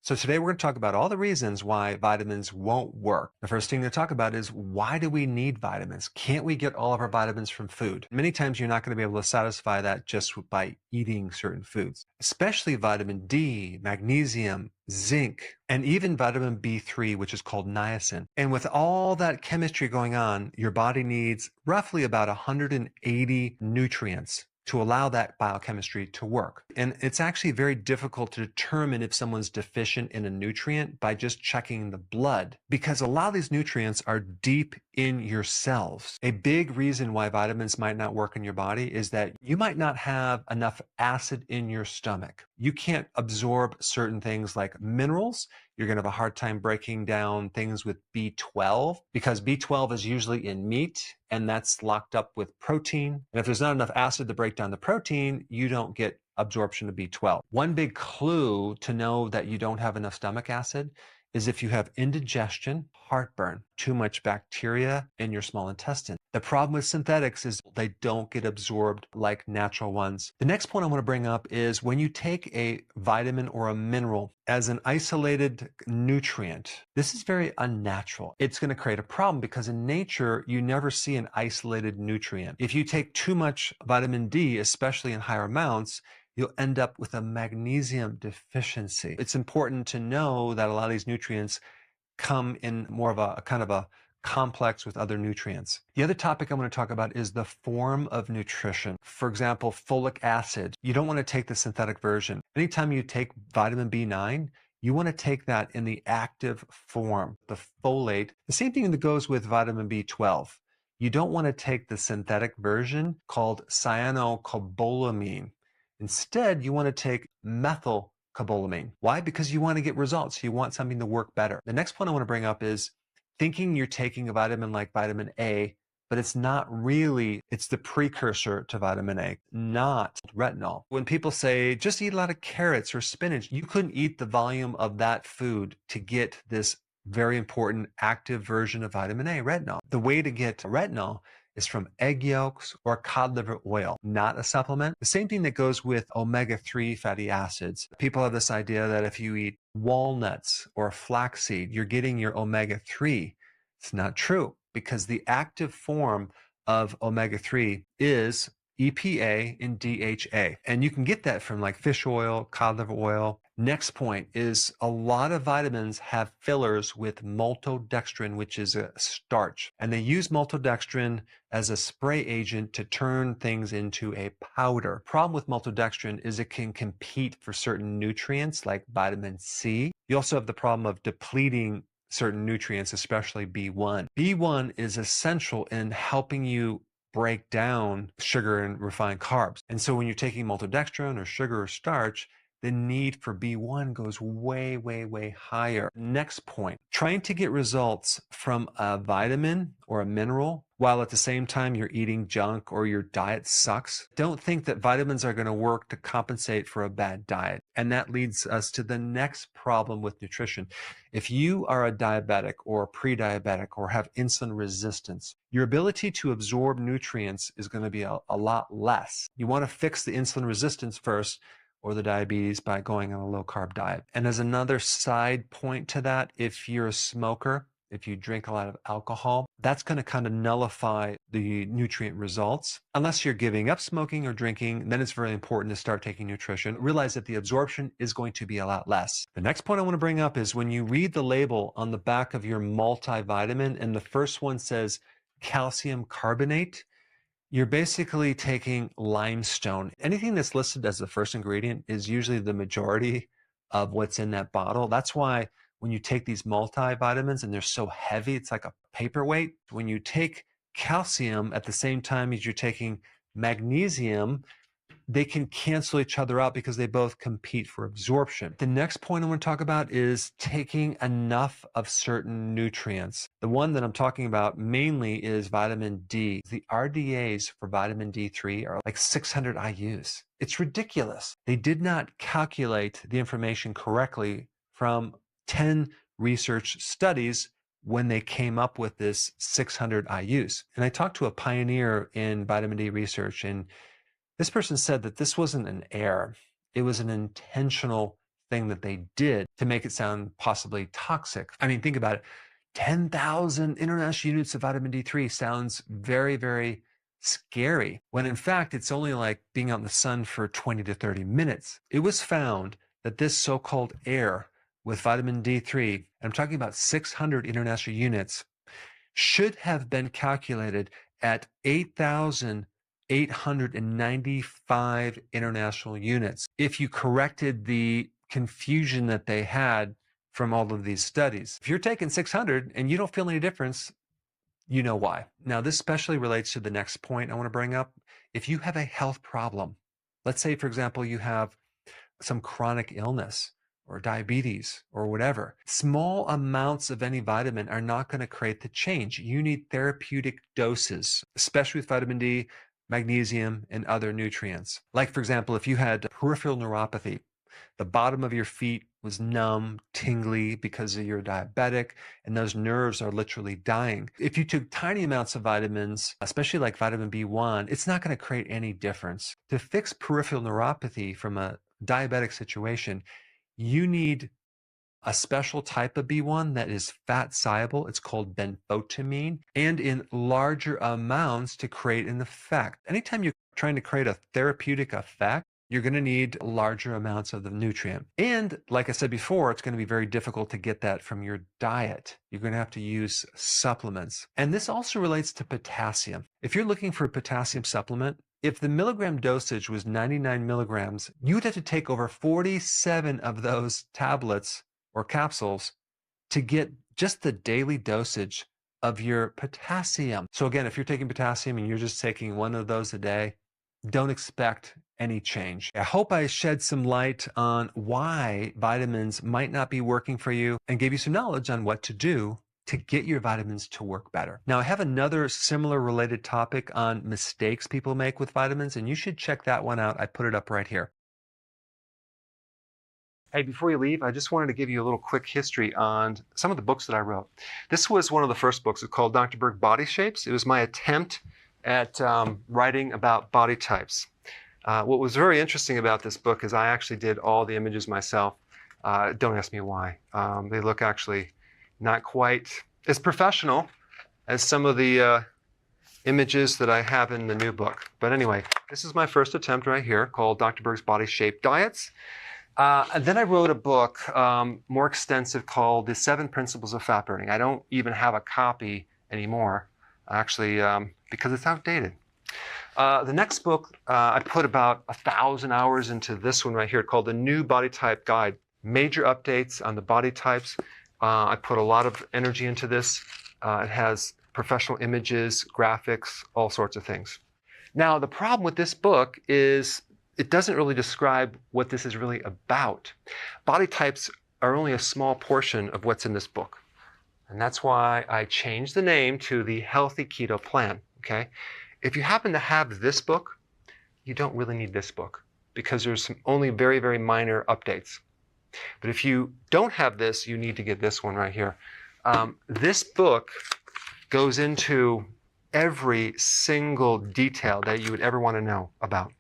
So today we're going to talk about all the reasons why vitamins won't work. The first thing to talk about is, why do we need vitamins? Can't we get all of our vitamins from food? Many times you're not going to be able to satisfy that just by eating certain foods, especially vitamin D, magnesium, zinc, and even vitamin B3, which is called niacin. And with all that chemistry going on, your body needs roughly about 180 nutrients to allow that biochemistry to work. And it's actually very difficult to determine if someone's deficient in a nutrient by just checking the blood, because a lot of these nutrients are deep in your cells. A big reason why vitamins might not work in your body is that you might not have enough acid in your stomach. You can't absorb certain things like minerals. You're going to have a hard time breaking down things with B12, because B12 is usually in meat, and that's locked up with protein. And if there's not enough acid to break down the protein, you don't get absorption of B12. One big clue to know that you don't have enough stomach acid is if you have indigestion, heartburn, too much bacteria in your small intestine. The problem with synthetics is they don't get absorbed like natural ones. The next point I want to bring up is, when you take a vitamin or a mineral as an isolated nutrient, this is very unnatural. It's going to create a problem because in nature, you never see an isolated nutrient. If you take too much vitamin D, especially in higher amounts, you'll end up with a magnesium deficiency. It's important to know that a lot of these nutrients come in more of a kind of a complex with other nutrients. The other topic I'm going to talk about is the form of nutrition. For example, folic acid. You don't want to take the synthetic version. Anytime you take vitamin B9, you want to take that in the active form, the folate. The same thing that goes with vitamin B12. You don't want to take the synthetic version called cyanocobalamin. Instead, you want to take methylcobalamin. Why? Because you want to get results. You want something to work better. The next point I want to bring up is thinking you're taking a vitamin like vitamin A, but it's not really. It's the precursor to vitamin A, not retinol. When people say, just eat a lot of carrots or spinach, you couldn't eat the volume of that food to get this very important active version of vitamin A, retinol. The way to get retinol is from egg yolks or cod liver oil, not a supplement. The same thing that goes with omega-3 fatty acids. People have this idea that if you eat walnuts or flaxseed, you're getting your omega-3. It's not true, because the active form of omega-3 is EPA and DHA. And you can get that from like fish oil, cod liver oil. Next point is, a lot of vitamins have fillers with maltodextrin, which is a starch. And they use maltodextrin as a spray agent to turn things into a powder. Problem with maltodextrin is it can compete for certain nutrients like vitamin C. You also have the problem of depleting certain nutrients, especially B1. B1 is essential in helping you break down sugar and refined carbs. And so when you're taking maltodextrin or sugar or starch, the need for B1 goes way, way, way higher. Next point, trying to get results from a vitamin or a mineral while at the same time you're eating junk or your diet sucks. Don't think that vitamins are going to work to compensate for a bad diet. And that leads us to the next problem with nutrition. If you are a diabetic or pre-diabetic or have insulin resistance, your ability to absorb nutrients is going to be a lot less. You want to fix the insulin resistance first, or the diabetes, by going on a low-carb diet. And as another side point to that, if you're a smoker, if you drink a lot of alcohol, that's going to kind of nullify the nutrient results. Unless you're giving up smoking or drinking, then it's very important to start taking nutrition. Realize that the absorption is going to be a lot less. The next point I want to bring up is, when you read the label on the back of your multivitamin and the first one says calcium carbonate, you're basically taking limestone. Anything that's listed as the first ingredient is usually the majority of what's in that bottle. That's why when you take these multivitamins and they're so heavy, it's like a paperweight. When you take calcium at the same time as you're taking magnesium, they can cancel each other out because they both compete for absorption. The next point I want to talk about is taking enough of certain nutrients. The one that I'm talking about mainly is vitamin D. The RDAs for vitamin D3 are like 600 IUs. It's ridiculous. They did not calculate the information correctly from 10 research studies when they came up with this 600 IUs. And I talked to a pioneer in vitamin D research, and this person said that this wasn't an error. It was an intentional thing that they did to make it sound possibly toxic. I mean, think about it. 10,000 international units of vitamin D3 sounds very, very scary, when in fact, it's only like being out in the sun for 20 to 30 minutes. It was found that this so-called air with vitamin D3, and I'm talking about 600 international units, should have been calculated at 8,895 international units if you corrected the confusion that they had from all of these studies. If you're taking 600 and you don't feel any difference, you know why. Now, this especially relates to the next point I want to bring up. If you have a health problem, let's say, for example, you have some chronic illness or diabetes or whatever, small amounts of any vitamin are not going to create the change. You need therapeutic doses, especially with vitamin D, magnesium, and other nutrients. Like, for example, if you had peripheral neuropathy, the bottom of your feet was numb, tingly because you're diabetic, and those nerves are literally dying. If you took tiny amounts of vitamins, especially like vitamin B1, it's not going to create any difference. To fix peripheral neuropathy from a diabetic situation, you need a special type of B1 that is fat soluble. It's called benfotiamine, and in larger amounts to create an effect. Anytime you're trying to create a therapeutic effect, you're going to need larger amounts of the nutrient. And like I said before, it's going to be very difficult to get that from your diet. You're going to have to use supplements. And this also relates to potassium. If you're looking for a potassium supplement, if the milligram dosage was 99 milligrams, you'd have to take over 47 of those tablets or capsules to get just the daily dosage of your potassium. So again, if you're taking potassium and you're just taking one of those a day, don't expect any change. I hope I shed some light on why vitamins might not be working for you and gave you some knowledge on what to do to get your vitamins to work better. Now, I have another similar related topic on mistakes people make with vitamins, and you should check that one out. I put it up right here. Hey, before you leave, I just wanted to give you a little quick history on some of the books that I wrote. This was one of the first books. It's called Dr. Berg Body Shapes. It was my attempt at writing about body types. What was very interesting about this book is I actually did all the images myself. Don't ask me why. They look actually not quite as professional as some of the images that I have in the new book. But anyway, this is my first attempt right here called Dr. Berg's Body Shape Diets. And then I wrote a book more extensive called The 7 Principles of Fat Burning. I don't even have a copy anymore, actually, because it's outdated. The next book, I put about 1,000 hours into this one right here called The New Body Type Guide. Major updates on the body types. I put a lot of energy into this. It has professional images, graphics, all sorts of things. Now, the problem with this book is it doesn't really describe what this is really about. Body types are only a small portion of what's in this book. And that's why I changed the name to the Healthy Keto Plan, okay? If you happen to have this book, you don't really need this book because there's only very, very minor updates. But if you don't have this, you need to get this one right here. This book goes into every single detail that you would ever want to know about.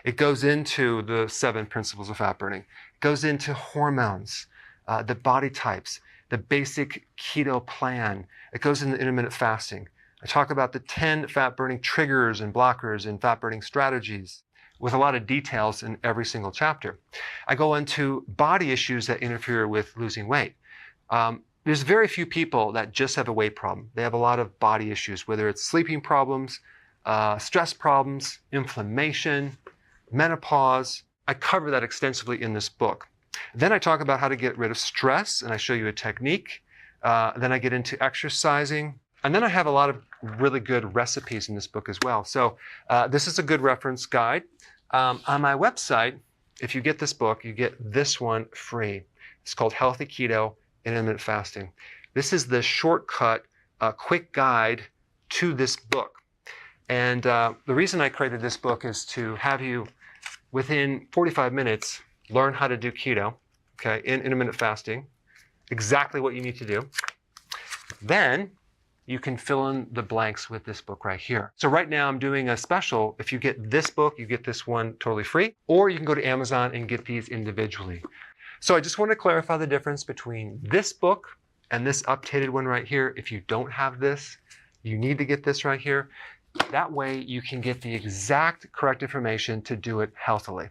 It goes into the 7 principles of fat burning. It goes into hormones, the body types, the basic keto plan. It goes into intermittent fasting. I talk about the 10 fat burning triggers and blockers and fat burning strategies with a lot of details in every single chapter. I go into body issues that interfere with losing weight. There's very few people that just have a weight problem. They have a lot of body issues, whether it's sleeping problems, stress problems, inflammation, menopause. I cover that extensively in this book. Then I talk about how to get rid of stress, and I show you a technique. Then I get into exercising. And then I have a lot of really good recipes in this book as well. So this is a good reference guide. On my website, if you get this book, you get this one free. It's called Healthy Keto Intermittent Fasting. This is the shortcut, quick guide to this book. And the reason I created this book is to have you, within 45 minutes, learn how to do keto, okay, in intermittent fasting, exactly what you need to do. Then you can fill in the blanks with this book right here. So right now I'm doing a special. If you get this book, you get this one totally free, or you can go to Amazon and get these individually. So I just want to clarify the difference between this book and this updated one right here. If you don't have this, you need to get this right here. That way you can get the exact correct information to do it healthily.